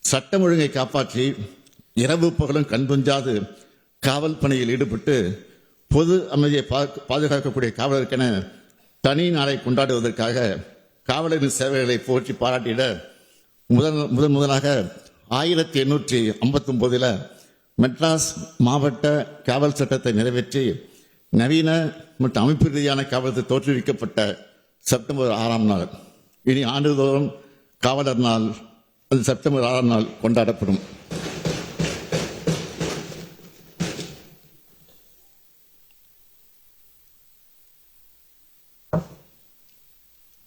சட்டம் ஒழுங்கை காப்பாற்றி இரவு பகலும் கண்துஞ்சாது காவல் பணியில் ஈடுபட்டு பொது அமைதியை பாதுகாக்கக்கூடிய காவலருக்கென தனி நாளை கொண்டாடுவதற்காக காவலரின் சேவைகளை போற்றி பாராட்டிட முதலாக 1859 மெட்ராஸ் மாவட்ட காவல் சட்டத்தை நிறைவேற்றி நவீன மற்றும் அமைப்பு ரீதியான காவலத்தை தோற்றுவிக்கப்பட்ட செப்டம்பர் 6ஆம் நாள். இனி ஆண்டுதோறும் காவலர் நாள் அது செப்டம்பர் 6ஆம் நாள் கொண்டாடப்படும்.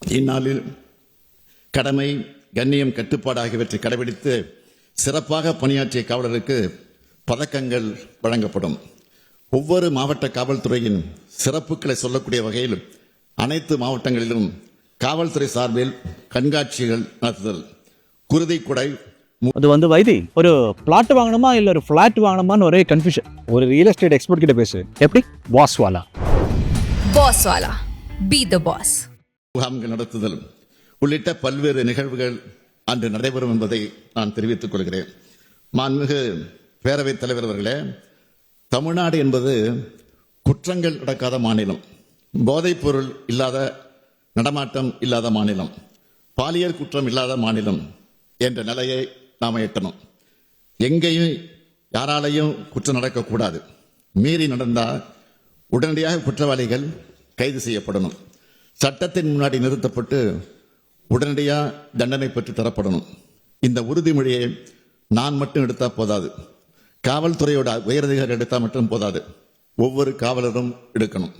இந்நாளில் கடமை, கண்ணியம், கட்டுப்பாடு ஆகியவற்றை கடைபிடித்து சிறப்பாக பணியாற்றிய காவலருக்கு பதக்கங்கள் வழங்கப்படும். ஒவ்வொரு மாவட்ட காவல்துறையின் சிறப்புகளை சொல்லக்கூடிய வகையில் அனைத்து மாவட்டங்களிலும் காவல்துறை சார்பில் கண்காட்சிகள் நடத்துதல், குருதி குடை. அது வைத்தி ஒரு பிளாட் வாங்கணுமா இல்ல ஒரு பிளாட் வாங்கணுமான்னு ஒரே கன்ஃபியூஷன். ஒரு ரியல் எஸ்டேட் எக்ஸ்பர்ட் கிட்ட பேசு. எப்படி? பாஸ்வாலா பி தி பாஸ். முகாம்கள் நடத்துதல் உள்ளிட்ட பல்வேறு நிகழ்வுகள் அன்று நடைபெறும் என்பதை நான் தெரிவித்துக் கொள்கிறேன். மாண்புமிகு பேரவைத் தலைவர் அவர்களே, தமிழ்நாடு என்பது குற்றங்கள் நடக்காத மாநிலம், போதைப் பொருள் இல்லாத நடமாட்டம் இல்லாத மாநிலம், பாலியல் குற்றம் இல்லாத மாநிலம் என்ற நிலையை நாம் எட்டணும். எங்கேயும் யாராலையும் குற்றம் நடக்கக்கூடாது. மீறி நடந்தால் உடனடியாக குற்றவாளிகள் கைது செய்யப்படணும். சட்டத்தின் முன்னாடி நிறுத்தப்பட்டு உடனடியாக தண்டனை பெற்று தரப்படணும். இந்த உறுதிமொழியை நான் மட்டும் எடுத்தால் போதாது, காவல்துறையோட உயரதிகாரி எடுத்தால் மட்டும் போதாது, ஒவ்வொரு காவலரும் எடுக்கணும்.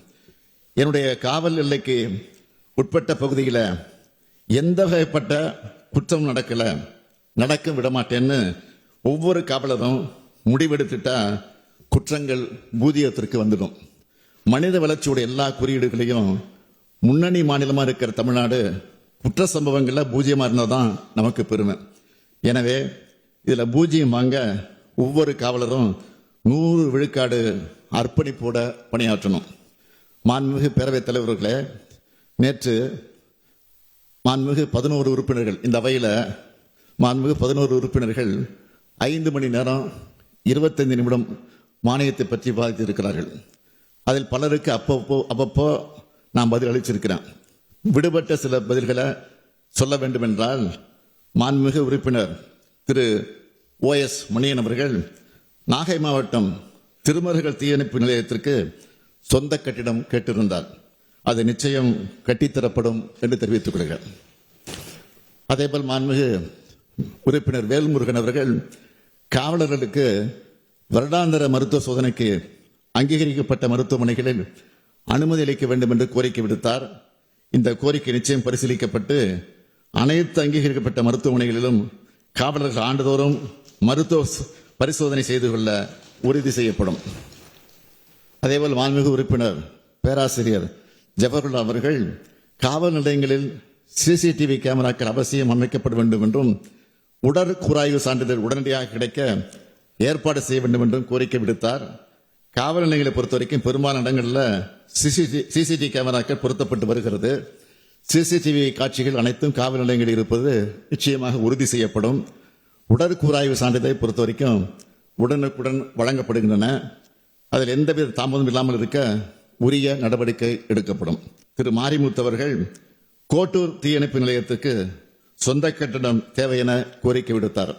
என்னுடைய காவல் எல்லைக்கு உட்பட்ட பகுதியில் எந்த வகைப்பட்ட குற்றம் நடக்க விடமாட்டேன்னு ஒவ்வொரு காவலரும் முடிவெடுத்துட்டா குற்றங்கள் பூஜ்ஜியத்திற்கு வந்துடும். மனித வளர்ச்சியோட எல்லா குறியீடுகளையும் முன்னணி மாநிலமாக இருக்கிற தமிழ்நாடு குற்ற சம்பவங்களில் பூஜ்ஜியமாக இருந்தால் தான் நமக்கு பெருமை. எனவே இதில் பூஜ்ஜியம் வாங்க ஒவ்வொரு காவலரும் 100 விழுக்காடு அர்ப்பணிப்போட பணியாற்றணும். மாண்புமிகு பேரவைத் தலைவர்களே, நேற்று மாண்புமிகு 11 உறுப்பினர்கள், இந்த அவையில் மாண்புமிகு 11 உறுப்பினர்கள் 5 மணி நேரம் 25 நிமிடம் மானியத்தை பற்றி விவாதித்திருக்கிறார்கள். அதில் பலருக்கு அப்பப்போ நான் பதில் அளிச்சிருக்கிறேன். விடுபட்ட சில பதில்களை சொல்ல வேண்டும் என்றால், மாண்புமிகு உறுப்பினர் திரு OS மணியன் அவர்கள் நாகை மாவட்டம் திருமருகல் தீயணைப்பு நிலையத்திற்கு சொந்த கட்டிடம் கேட்டிருந்தார். அது நிச்சயம் கட்டித்தரப்படும் என்று தெரிவித்துக் கொள்கிறேன். அதேபோல் மாண்புமிகு உறுப்பினர் வேல்முருகன் அவர்கள் காவலர்களுக்கு வருடாந்திர மருத்துவ சோதனைக்கு அங்கீகரிக்கப்பட்ட மருத்துவமனைகளில் அனுமதி அளிக்க வேண்டும் என்று கோரிக்கை விடுத்தார். இந்த கோரிக்கை நிச்சயம் பரிசீலிக்கப்பட்டு அனைத்து அங்கீகரிக்கப்பட்ட மருத்துவமனைகளிலும் காவலர்கள் ஆண்டுதோறும் மருத்துவ பரிசோதனை செய்து கொள்ள உறுதி செய்யப்படும். அதேபோல் மாண்புமிகு உறுப்பினர் பேராசிரியர் ஜவஹர்லால் அவர்கள் காவல் நிலையங்களில் CCTV கேமராக்கள் அவசியம் அமைக்கப்பட வேண்டும் என்றும் உடற்கூறாய்வு சான்றிதழ் உடனடியாக கிடைக்க ஏற்பாடு செய்ய வேண்டும் என்றும் கோரிக்கை விடுத்தார். காவல் நிலையங்களை பொறுத்த வரைக்கும் பெரும்பாலான இடங்களில் CCTV கேமராக்கள் பொருத்தப்பட்டு வருகிறது. CCTV காட்சிகள் அனைத்தும் காவல் நிலையங்களில் இருப்பது நிச்சயமாக உறுதி செய்யப்படும். உடற்கூறாய்வு சான்றிதழை பொறுத்த வரைக்கும் உடனுக்குடன் வழங்கப்படுகின்றன. அதில் எந்தவித தாமதம் இல்லாமல் இருக்க உரிய நடவடிக்கை எடுக்கப்படும். திரு மாரிமுத்து அவர்கள் கோட்டூர் தீயணைப்பு நிலையத்துக்கு சொந்த கட்டடம் தேவை என கோரிக்கை விடுத்தார்.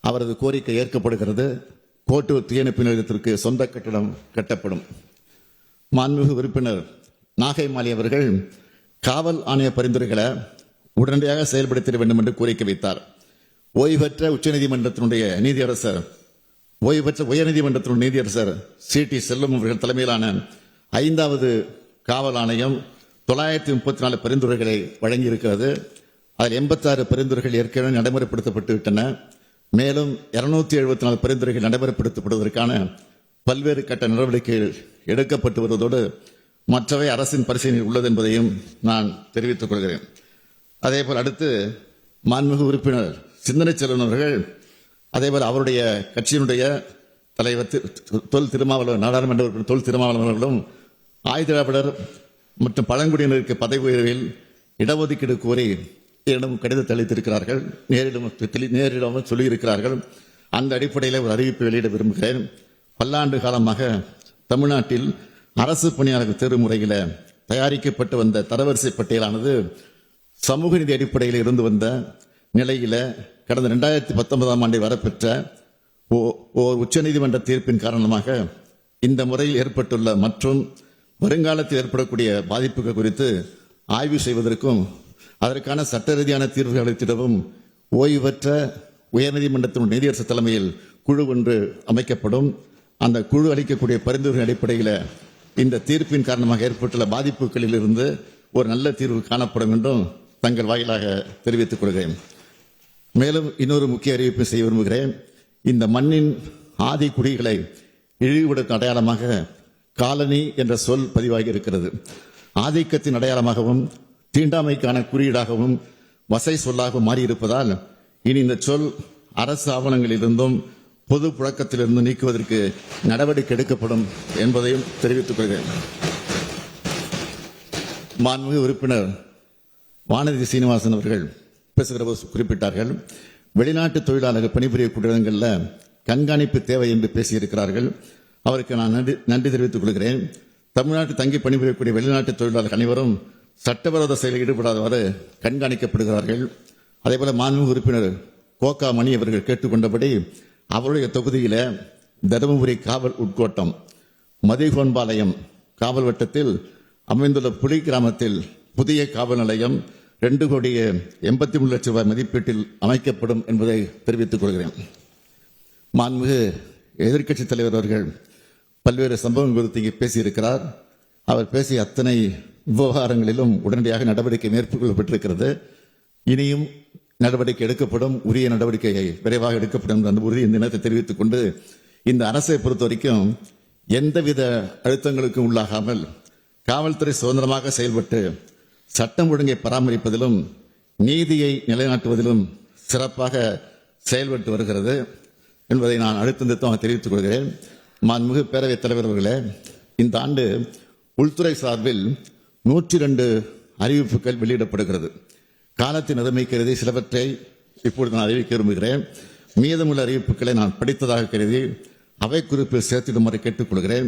அவரது கோரிக்கை ஏற்கப்படுகிறது. கோட்டூர் தீயணைப்பு நிலையத்திற்கு சொந்த கட்டடம் கட்டப்படும். மாண்புமிகு உறுப்பினர் நாகை மாலி அவர்கள் காவல் ஆணைய பரிந்துரைகளை உடனடியாக செயல்படுத்த வேண்டும் என்று கோரிக்கை வைத்தார். ஓய்வற்ற உச்சநீதிமன்றத்தினுடைய நீதியரசர் உயர்நீதிமன்றத்தினுடைய நீதியரசர் CT செல்வம் அவர்கள் தலைமையிலான 5வது காவல் ஆணையம் 934 பரிந்துரைகளை வழங்கியிருக்கிறது. அதில் 86 பரிந்துரைகள் ஏற்கனவே நடைமுறைப்படுத்தப்பட்டு விட்டன. மேலும் 274 பரிந்துரைகள் நடைமுறைப்படுத்தப்படுவதற்கான பல்வேறு கட்ட நடவடிக்கைகள் எடுக்கப்பட்டு வருவதோடு மற்றவை அரசின் பரிசீலனையில் உள்ளது என்பதையும் நான் தெரிவித்துக் கொள்கிறேன். அதேபோல் அடுத்து மாண்புமிகு உறுப்பினர் சிந்தனை செல்வன் அவர்கள், அதேபோல் அவருடைய கட்சியினுடைய தலைவர் தொல் திருமாவளவன், நாடாளுமன்ற உறுப்பினர் தொல் திருமாவளவன் அவர்களும் ஆயுதிராவிடர் மற்றும் பழங்குடியினருக்கு பதவி உயர்வில் இடஒதுக்கீடு கோரி என்னிடம் கடிதத்தை அளித்திருக்கிறார்கள், நேரிடம் சொல்லியிருக்கிறார்கள். அந்த அடிப்படையில் ஒரு அறிவிப்பை வெளியிட விரும்புகிறேன். பல்லாண்டு காலமாக தமிழ்நாட்டில் அரசு பணியாளர்கள் தேர்வு முறையில் தயாரிக்கப்பட்டு வந்த தரவரிசை பட்டியலானது சமூக நீதி அடிப்படையில் இருந்து வந்த நிலையில கடந்த 2019ஆம் ஆண்டை வரப்பெற்ற ஓர் உச்சநீதிமன்ற தீர்ப்பின் காரணமாக இந்த முறையில் ஏற்பட்டுள்ள மற்றும் வருங்காலத்தில் ஏற்படக்கூடிய பாதிப்புகள் குறித்து ஆய்வு செய்வதற்கும் அதற்கான சட்ட ரீதியான தீர்வுகள் அளித்திடவும் ஓய்வு பெற்ற உயர்நீதிமன்றத்தின் நீதியரசர் தலைமையில் குழு ஒன்று அமைக்கப்படும். அந்த குழு அளிக்கக்கூடிய பரிந்துரைகளின் அடிப்படையில் இந்த தீர்ப்பின் காரணமாக ஏற்பட்டுள்ள பாதிப்புகளில் இருந்து ஒரு நல்ல தீர்வு காணப்படும் என்றும் தங்கள் வாயிலாக தெரிவித்துக் கொள்கிறேன். மேலும் இன்னொரு முக்கிய அறிவிப்பை செய்ய விரும்புகிறேன். இந்த மண்ணின் ஆதி குடிகளை இழிவுபடுத்தும் அடையாளமாக காலனி என்ற சொல் பதிவாகி இருக்கிறது. ஆதிக்கத்தின் அடையாளமாகவும் தீண்டாமைக்கான குறியீடாகவும் வசை சொல்லாகவும் மாறியிருப்பதால் இனி இந்த சொல் அரசு ஆவணங்களிலிருந்தும் பொது புழக்கத்திலிருந்து நீக்குவதற்கு நடவடிக்கை எடுக்கப்படும் என்பதையும் தெரிவித்துக் கொள்கிறேன். மாண்புமிகு உறுப்பினர் வானதி சீனிவாசன் அவர்கள் பேசுகிற போது குறிப்பிட்டார்கள், வெளிநாட்டு தொழிலாளர்கள் பணிபுரியக்கூடிய இடங்களில் கண்காணிப்பு தேவை என்று பேசியிருக்கிறார்கள். அவருக்கு நான் நன்றி தெரிவித்துக் கொள்கிறேன். தமிழ்நாட்டில் தங்கி பணிபுரியக்கூடிய வெளிநாட்டு தொழிலாளர்கள் அனைவரும் சட்டவிரோத செயலில் ஈடுபடாதவாறு கண்காணிக்கப்படுகிறார்கள். அதேபோல மாண்புமிகு உறுப்பினர் கோகா மணி அவர்கள் கேட்டுக்கொண்டபடி அவருடைய தொகுதியில தருமபுரி காவல் உட்கோட்டம் மதிகோன்பாளையம் காவல் வட்டத்தில் அமைந்துள்ள புலி கிராமத்தில் புதிய காவல் நிலையம் 2,83,00,000 ரூபாய் மதிப்பீட்டில் அமைக்கப்படும் என்பதை தெரிவித்துக் கொள்கிறேன். மாண்புமிகு எதிர்க்கட்சித் தலைவர் அவர்கள் பல்வேறு சம்பவங்கள் குறித்து இங்கே பேசியிருக்கிறார். அவர் பேசிய அத்தனை விவகாரங்களிலும் உடனடியாக நடவடிக்கை மேற்கொள்ளப்பட்டிருக்கிறது. இனியும் நடவடிக்கை எடுக்கப்படும், உரிய நடவடிக்கையை விரைவாக எடுக்கப்படும் என்ற உறுதி இந்த நேரத்தை தெரிவித்துக் கொண்டு, இந்த அரசை பொறுத்த வரைக்கும் எந்தவித அழுத்தங்களுக்கும் உள்ளாகாமல் காவல்துறை சுதந்திரமாக செயல்பட்டு சட்டம் ஒழுங்கை பராமரிப்பதிலும் நீதியை நிலைநாட்டுவதிலும் சிறப்பாக செயல்பட்டு வருகிறது என்பதை நான் அழுத்தம் தெரிவித்துக் கொள்கிறேன். மாண்புமிகு பேரவைத் தலைவர் அவர்களே, இந்த ஆண்டு உள்துறை சார்பில் 102 அறிவிப்புகள் வெளியிடப்படுகிறது. காலத்தின் அருமை கருதி சிலவற்றை இப்பொழுது நான் அறிவிக்க விரும்புகிறேன். மீதமுள்ள அறிவிப்புகளை நான் படித்ததாக கருதி அவை குறிப்பில் சேர்த்திடுமாறு கேட்டுக்கொள்கிறேன்.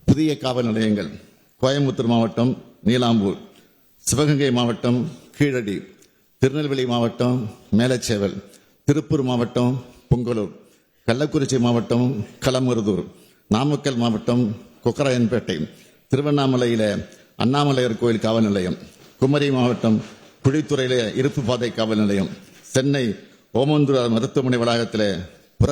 புதிய காவல் நிலையங்கள் கோயம்புத்தூர் மாவட்டம் நீலாம்பூர், சிவகங்கை மாவட்டம் கீழடி, திருநெல்வேலி மாவட்டம் மேலச்சேவல், திருப்பூர் மாவட்டம் பொங்கலூர், கள்ளக்குறிச்சி மாவட்டம் களமருதூர், நாமக்கல் மாவட்டம் கொக்கராயன்பேட்டை, திருவண்ணாமலையில அண்ணாமலையார் கோயில் காவல் நிலையம், குமரி மாவட்டம் குழித்துறையில இருப்பு பாதை காவல் நிலையம், சென்னை ஓமந்தூர் மருத்துவமனை வளாகத்தில் புற